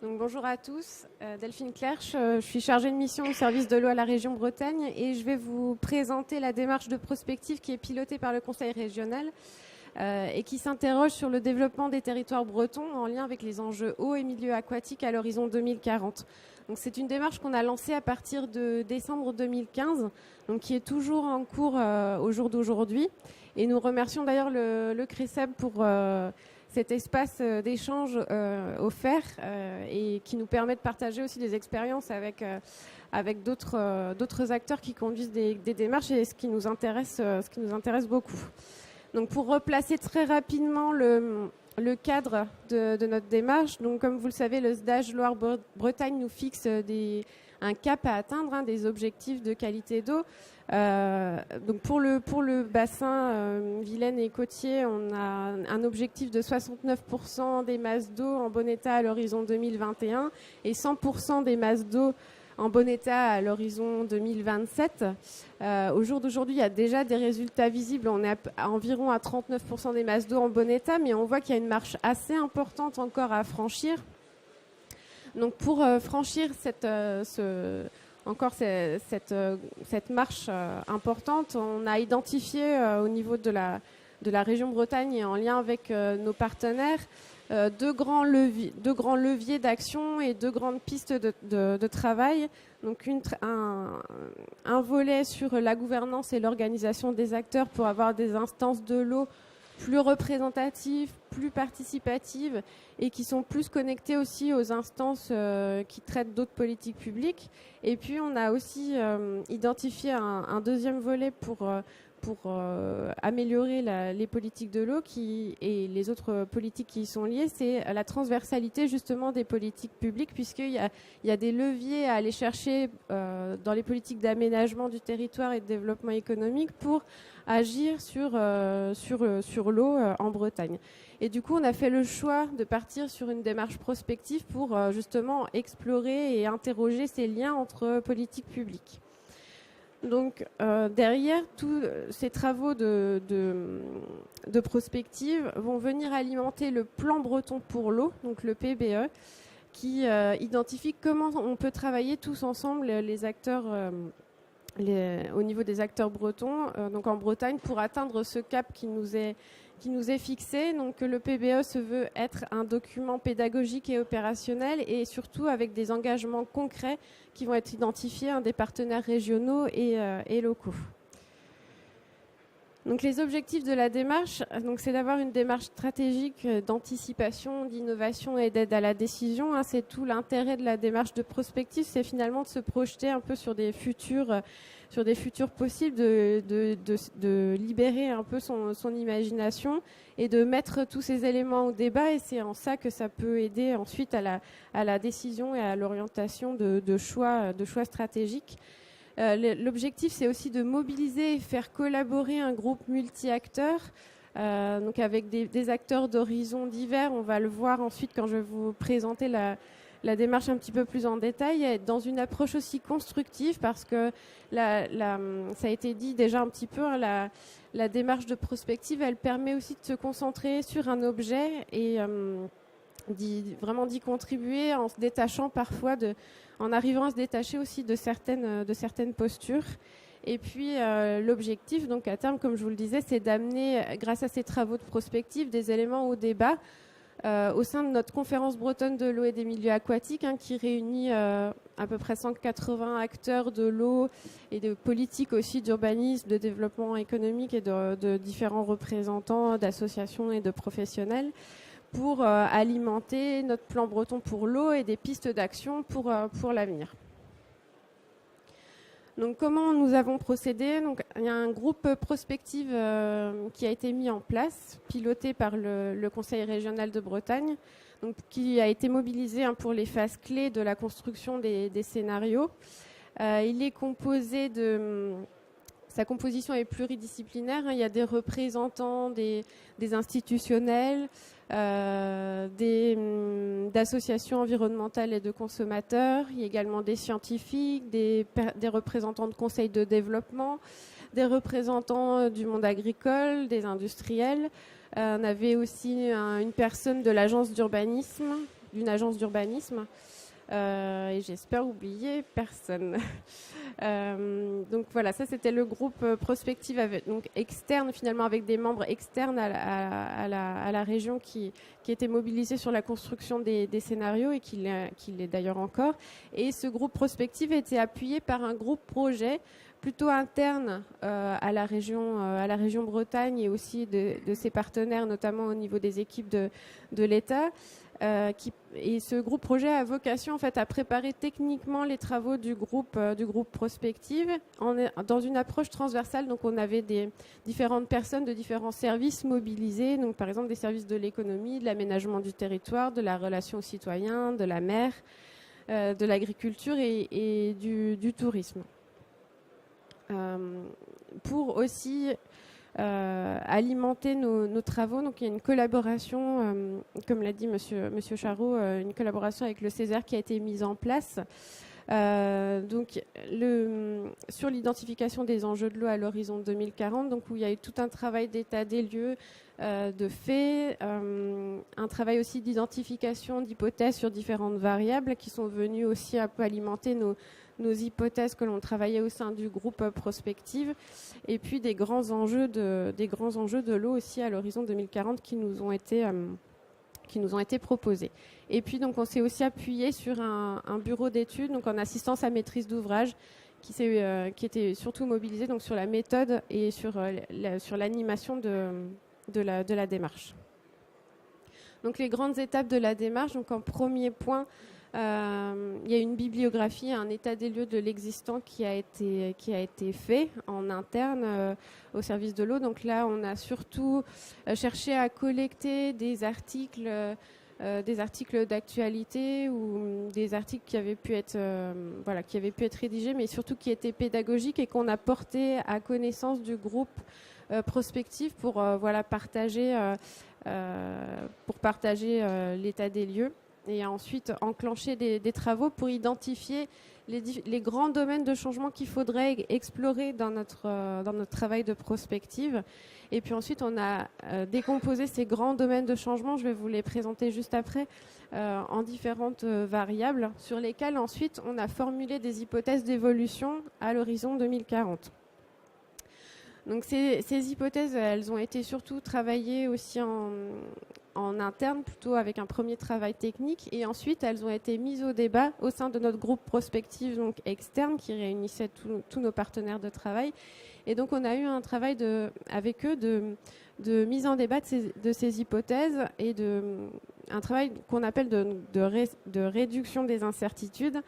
Donc, bonjour à tous, Delphine Clerch, je suis chargée de mission au service de l'eau à la région Bretagne et je vais vous présenter la démarche de prospective qui est pilotée par le Conseil régional et qui s'interroge sur le développement des territoires bretons en lien avec les enjeux eau et milieux aquatiques à l'horizon 2040. Donc, c'est une démarche qu'on a lancée à partir de décembre 2015, donc qui est toujours en cours au jour d'aujourd'hui. Et nous remercions d'ailleurs le CRESEB pour cet espace d'échange offert et qui nous permet de partager aussi des expériences avec d'autres acteurs qui conduisent des démarches et ce qui nous intéresse beaucoup. Donc pour replacer très rapidement le cadre de notre démarche, donc comme vous le savez, le SDAGE Loire-Bretagne nous fixe un cap à atteindre, des objectifs de qualité d'eau. Donc pour le bassin Vilaine et côtier, on a un objectif de 69% des masses d'eau en bon état à l'horizon 2021 et 100% des masses d'eau en bon état à l'horizon 2027. Au jour d'aujourd'hui, il y a déjà des résultats visibles. On est environ à 39% des masses d'eau en bon état, mais on voit qu'il y a une marche assez importante encore à franchir. Donc pour franchir cette marche importante, on a identifié au niveau de la région Bretagne et en lien avec nos partenaires deux grands leviers d'action et deux grandes pistes de travail. Donc un volet sur la gouvernance et l'organisation des acteurs pour avoir des instances de l'eau plus représentatives, plus participatives et qui sont plus connectées aussi aux instances qui traitent d'autres politiques publiques. Et puis on a aussi identifié un deuxième volet pour améliorer les politiques de l'eau et les autres politiques qui y sont liées, c'est la transversalité justement des politiques publiques, puisqu'il y a des leviers à aller chercher dans les politiques d'aménagement du territoire et de développement économique pour agir sur l'eau en Bretagne. Et du coup, on a fait le choix de partir sur une démarche prospective pour justement explorer et interroger ces liens entre politiques publiques. Donc derrière, tous ces travaux de prospective vont venir alimenter le plan breton pour l'eau, donc le PBE, qui identifie comment on peut travailler tous ensemble les acteurs au niveau des acteurs bretons, donc en Bretagne, pour atteindre ce cap qui nous est fixé. Donc le PBE se veut être un document pédagogique et opérationnel et surtout avec des engagements concrets qui vont être identifiés des partenaires régionaux et locaux. Donc les objectifs de la démarche, c'est d'avoir une démarche stratégique d'anticipation, d'innovation et d'aide à la décision. C'est tout l'intérêt de la démarche de prospective, c'est finalement de se projeter un peu sur des futurs possibles, de libérer un peu son imagination et de mettre tous ces éléments au débat. Et c'est en ça que ça peut aider ensuite à la décision et à l'orientation de choix stratégiques. L'objectif, c'est aussi de mobiliser et faire collaborer un groupe multi-acteurs, donc avec des acteurs d'horizons divers. On va le voir ensuite quand je vais vous présenter la démarche un petit peu plus en détail, et dans une approche aussi constructive, parce que ça a été dit déjà un petit peu, la démarche de prospective, elle permet aussi de se concentrer sur un objet et vraiment d'y contribuer en se détachant parfois en arrivant à se détacher aussi de certaines postures. Et puis l'objectif, donc à terme, comme je vous le disais, c'est d'amener, grâce à ces travaux de prospective, des éléments au débat au sein de notre conférence bretonne de l'eau et des milieux aquatiques, qui réunit à peu près 180 acteurs de l'eau et de politique aussi d'urbanisme, de développement économique et de différents représentants d'associations et de professionnels, pour alimenter notre plan breton pour l'eau et des pistes d'action pour l'avenir. Donc comment nous avons procédé ? Donc, il y a un groupe prospective qui a été mis en place, piloté par le Conseil régional de Bretagne, donc, qui a été mobilisé pour les phases clés de la construction des scénarios. Il est composé sa composition est pluridisciplinaire. Il y a des représentants des institutionnels, d'associations environnementales et de consommateurs. Il y a également des scientifiques, des représentants de conseils de développement, des représentants du monde agricole, des industriels. On avait aussi une personne de l'agence d'urbanisme, d'une agence d'urbanisme. Et j'espère oublier personne. Donc voilà, ça c'était le groupe prospective donc externe, finalement, avec des membres externes à la région qui étaient mobilisés sur la construction des scénarios et qui l'est d'ailleurs encore. Et ce groupe prospective était appuyé par un groupe projet plutôt interne à la région Bretagne et aussi de ses partenaires, notamment au niveau des équipes de l'État. Et ce groupe projet a vocation en fait à préparer techniquement les travaux du groupe prospective dans une approche transversale. Donc on avait des différentes personnes de différents services mobilisés, donc par exemple des services de l'économie, de l'aménagement du territoire, de la relation aux citoyens, de la mer, de l'agriculture et du tourisme. Pour aussi alimenter nos travaux. Donc il y a une collaboration, comme l'a dit Monsieur Charot, une collaboration avec le Césaire qui a été mise en place. Donc sur l'identification des enjeux de l'eau à l'horizon 2040, donc où il y a eu tout un travail d'état des lieux, de faits, un travail aussi d'identification d'hypothèses sur différentes variables qui sont venues aussi un peu alimenter nos hypothèses que l'on travaillait au sein du groupe prospective, et puis des grands enjeux de l'eau aussi à l'horizon 2040 qui nous ont été proposés. Et puis donc on s'est aussi appuyé sur un bureau d'études, donc en assistance à maîtrise d'ouvrage, qui était surtout mobilisé donc sur la méthode et sur l'animation de la démarche. Donc les grandes étapes de la démarche. Donc en premier point, il y a une bibliographie, un état des lieux de l'existant qui a été fait en interne au service de l'eau. Donc là, on a surtout cherché à collecter des articles d'actualité ou des articles qui avaient pu être rédigés, mais surtout qui étaient pédagogiques et qu'on a portés à connaissance du groupe prospectif pour partager l'état des lieux. Et ensuite enclencher des travaux pour identifier les grands domaines de changement qu'il faudrait explorer dans notre travail de prospective. Et puis ensuite, on a décomposé ces grands domaines de changement, je vais vous les présenter juste après, en différentes variables sur lesquelles ensuite on a formulé des hypothèses d'évolution à l'horizon 2040. Donc ces hypothèses, elles ont été surtout travaillées aussi en interne, plutôt avec un premier travail technique, et ensuite elles ont été mises au débat au sein de notre groupe prospective donc externe qui réunissait tous nos partenaires de travail. Et donc on a eu un travail avec eux de mise en débat de ces hypothèses et un travail qu'on appelle de réduction des incertitudes.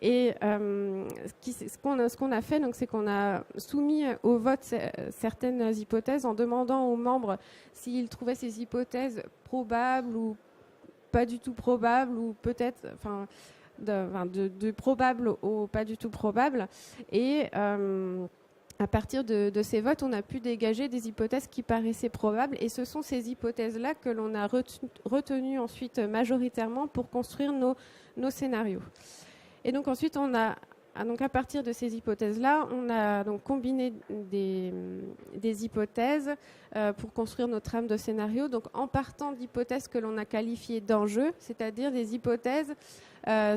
Et ce qu'on a fait, donc, c'est qu'on a soumis au vote certaines hypothèses en demandant aux membres s'ils trouvaient ces hypothèses probables ou pas du tout probables, ou peut-être, de probables au pas du tout probables. Et à partir de ces votes, on a pu dégager des hypothèses qui paraissaient probables. Et ce sont ces hypothèses-là que l'on a retenues ensuite majoritairement pour construire nos scénarios. Et donc ensuite, à partir de ces hypothèses-là, on a donc combiné des hypothèses pour construire notre trame de scénario. Donc en partant d'hypothèses que l'on a qualifiées d'enjeux, c'est-à-dire des hypothèses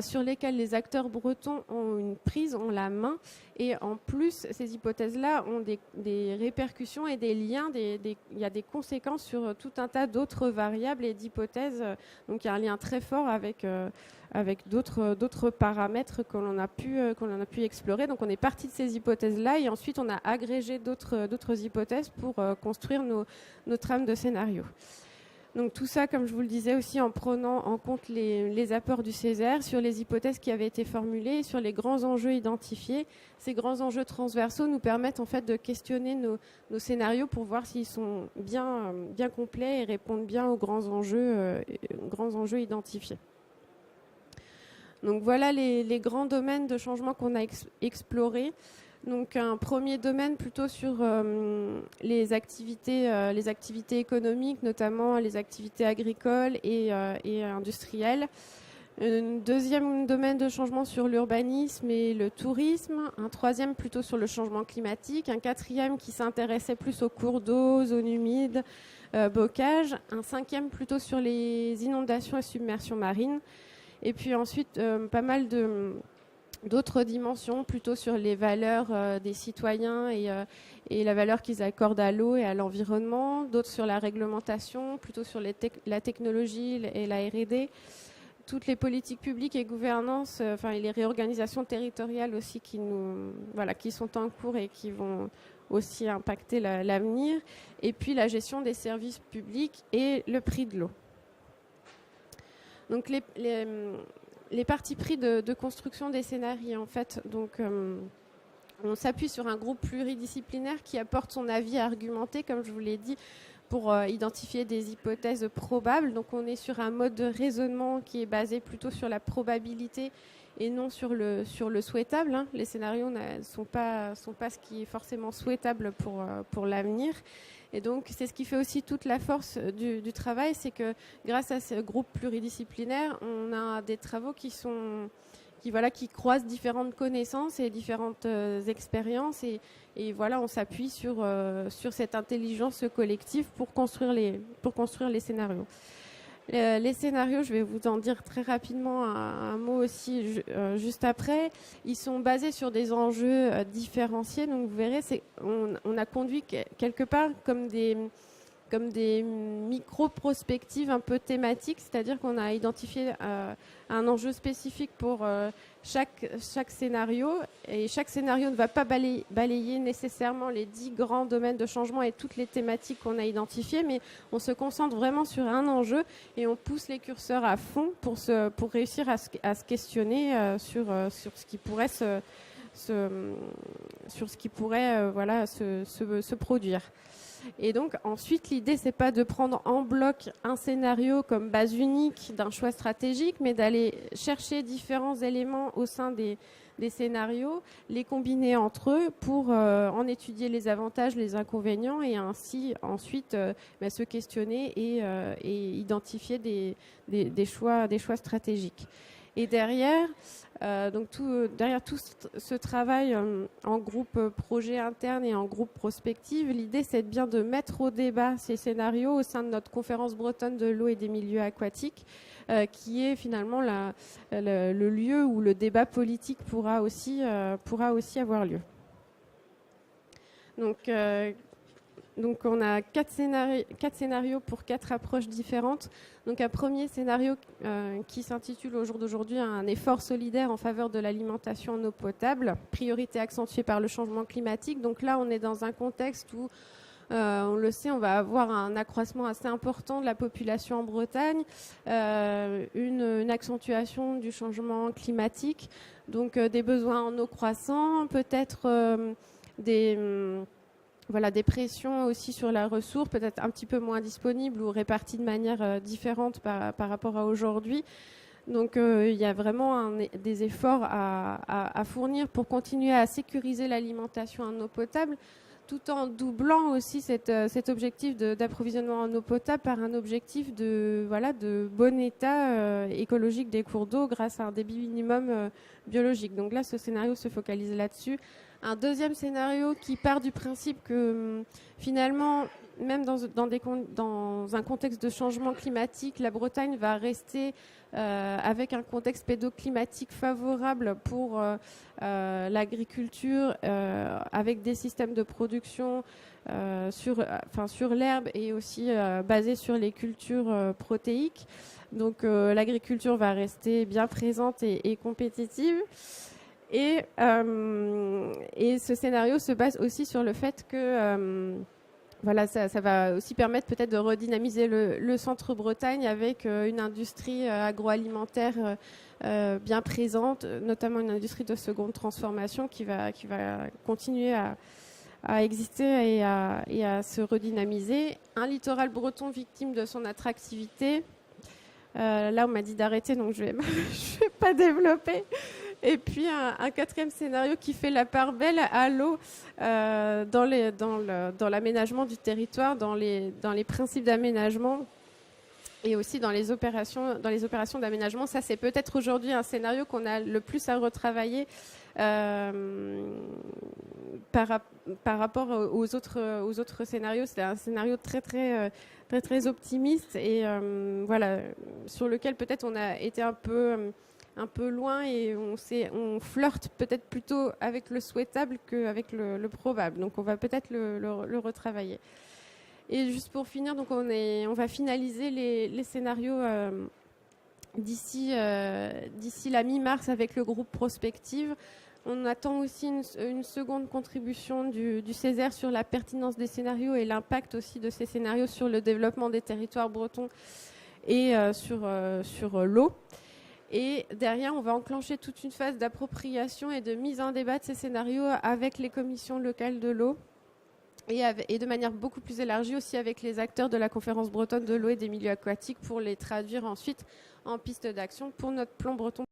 sur lesquelles les acteurs bretons ont la main. Et en plus, ces hypothèses-là ont des répercussions et des liens, il y a des conséquences sur tout un tas d'autres variables et d'hypothèses. Donc il y a un lien très fort avec d'autres paramètres que l'on a pu explorer. Donc on est parti de ces hypothèses-là et ensuite on a agrégé d'autres hypothèses pour construire nos trames de scénario. Donc tout ça, comme je vous le disais aussi, en prenant en compte les apports du Césaire sur les hypothèses qui avaient été formulées, sur les grands enjeux identifiés. Ces grands enjeux transversaux nous permettent en fait de questionner nos scénarios pour voir s'ils sont bien complets et répondent bien aux grands enjeux identifiés. Donc voilà les grands domaines de changement qu'on a explorés. Donc un premier domaine plutôt sur les activités économiques, notamment les activités agricoles et industrielles. Un deuxième domaine de changement sur l'urbanisme et le tourisme. Un troisième plutôt sur le changement climatique. Un quatrième qui s'intéressait plus aux cours d'eau, zones humides, bocage, un 5e plutôt sur les inondations et submersions marines, et puis ensuite pas mal d'autres dimensions plutôt sur les valeurs des citoyens et la valeur qu'ils accordent à l'eau et à l'environnement, d'autres sur la réglementation, plutôt sur la technologie et la R&D, toutes les politiques publiques et gouvernance, et les réorganisations territoriales aussi qui sont en cours et qui vont aussi impacter l'avenir, et puis la gestion des services publics et le prix de l'eau. Donc les partis pris de construction des scénarios, en fait, donc on s'appuie sur un groupe pluridisciplinaire qui apporte son avis argumenté, comme je vous l'ai dit, pour identifier des hypothèses probables. Donc on est sur un mode de raisonnement qui est basé plutôt sur la probabilité et non sur le souhaitable. Hein. Les scénarios ne sont pas ce qui est forcément souhaitable pour l'avenir. Et donc c'est ce qui fait aussi toute la force du travail, c'est que grâce à ce groupe pluridisciplinaire, on a des travaux qui croisent différentes connaissances et différentes expériences et voilà, on s'appuie sur cette intelligence collective pour construire les scénarios. Les scénarios, je vais vous en dire très rapidement un mot aussi juste après. Ils sont basés sur des enjeux différenciés, donc vous verrez, on a conduit quelque part comme des micro-prospectives un peu thématiques, c'est-à-dire qu'on a identifié un enjeu spécifique pour chaque scénario, et chaque scénario ne va pas balayer nécessairement les 10 grands domaines de changement et toutes les thématiques qu'on a identifiées, mais on se concentre vraiment sur un enjeu et on pousse les curseurs à fond pour réussir à se questionner sur ce qui pourrait se produire. Et donc ensuite l'idée c'est pas de prendre en bloc un scénario comme base unique d'un choix stratégique, mais d'aller chercher différents éléments au sein des scénarios, les combiner entre eux pour en étudier les avantages, les inconvénients et ainsi ensuite se questionner et identifier des choix stratégiques. Et derrière tout ce travail en groupe projet interne et en groupe prospective, l'idée c'est bien de mettre au débat ces scénarios au sein de notre conférence bretonne de l'eau et des milieux aquatiques, qui est finalement le lieu où le débat politique pourra aussi avoir lieu. Donc on a 4 scénarios pour 4 approches différentes. Donc un premier scénario qui s'intitule au jour d'aujourd'hui un effort solidaire en faveur de l'alimentation en eau potable, priorité accentuée par le changement climatique. Donc là on est dans un contexte où on le sait, on va avoir un accroissement assez important de la population en Bretagne, une accentuation du changement climatique, donc des besoins en eau croissants, peut-être des pressions aussi sur la ressource, peut-être un petit peu moins disponible ou répartie de manière différente par rapport à aujourd'hui. Donc il y a vraiment des efforts à fournir pour continuer à sécuriser l'alimentation en eau potable, tout en doublant aussi cet objectif d'approvisionnement en eau potable par un objectif de bon état écologique des cours d'eau grâce à un débit minimum biologique. Donc là, ce scénario se focalise là-dessus. Un deuxième scénario qui part du principe que finalement, même dans un contexte de changement climatique, la Bretagne va rester avec un contexte pédoclimatique favorable pour l'agriculture, avec des systèmes de production sur l'herbe et aussi basés sur les cultures protéiques. Donc l'agriculture va rester bien présente et compétitive. Et ce scénario se base aussi sur le fait que ça va aussi permettre peut-être de redynamiser le centre Bretagne avec une industrie agroalimentaire bien présente, notamment une industrie de seconde transformation qui va continuer à exister et à se redynamiser. Un littoral breton victime de son attractivité. Là, on m'a dit d'arrêter, donc je vais pas développer. Et puis un quatrième scénario qui fait la part belle à l'eau dans l'aménagement du territoire, dans les principes d'aménagement Et aussi dans les opérations d'aménagement, ça c'est peut-être aujourd'hui un scénario qu'on a le plus à retravailler par rapport aux autres scénarios. C'est un scénario très optimiste et voilà, sur lequel peut-être on a été un peu loin et on flirte peut-être plutôt avec le souhaitable qu'avec le probable. Donc on va peut-être le retravailler. Et juste pour finir, donc on va finaliser les scénarios d'ici la mi-mars avec le groupe Prospective. On attend aussi une seconde contribution du Césaire sur la pertinence des scénarios et l'impact aussi de ces scénarios sur le développement des territoires bretons et sur l'eau. Et derrière, on va enclencher toute une phase d'appropriation et de mise en débat de ces scénarios avec les commissions locales de l'eau et de manière beaucoup plus élargie aussi avec les acteurs de la conférence bretonne de l'eau et des milieux aquatiques pour les traduire ensuite en pistes d'action pour notre plan breton.